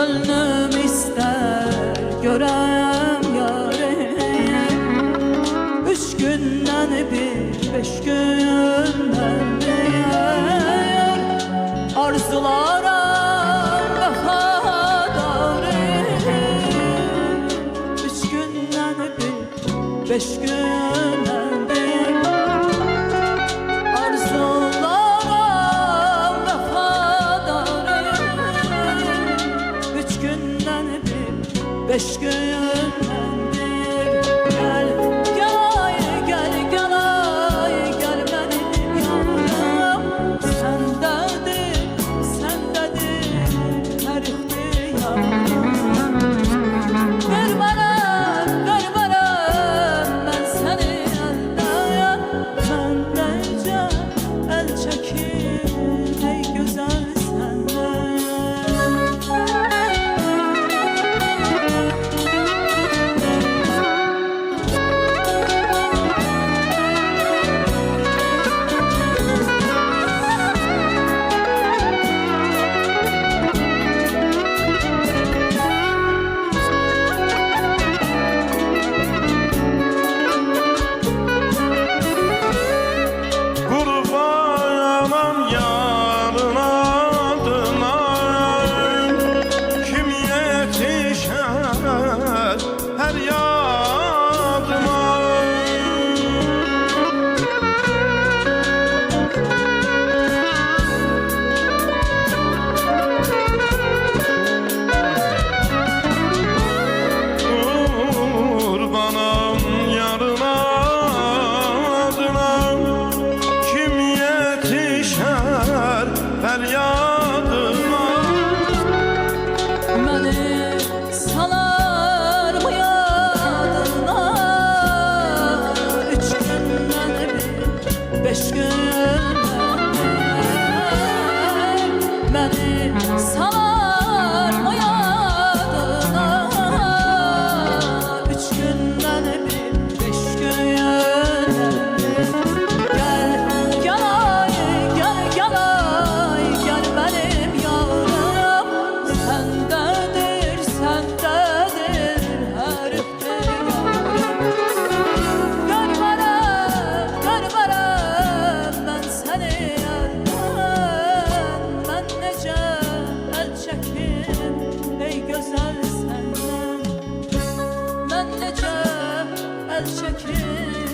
Gönlüm ister görem yarim, 3 günden bir, 5 günden bir arzulara vafadarım. 3 günden bir, 5 günden bir arzulara vafadarım. 3 günden bir, 5 günden bir gel gel ay gel gel ay gel benim yanım. Sendedir her ihtiyarım. Ver bana ben seni elden, ben nece el çekeyim ey güzel senden. Her yadıma kurbanım yarına adına, kim yetişer feryadıma. Beni salar mı yadına, 3 günden bir, 5 günden bir beni salar mı yadına, 3 günden bir, 5 günden bir gel gel ay gel gel ay gel benim yarım. Sendedir her ihtiyarım. Gör bana ben seni elden, ben nece el çekeyim ey güzel senden. Ben nece el çekeyim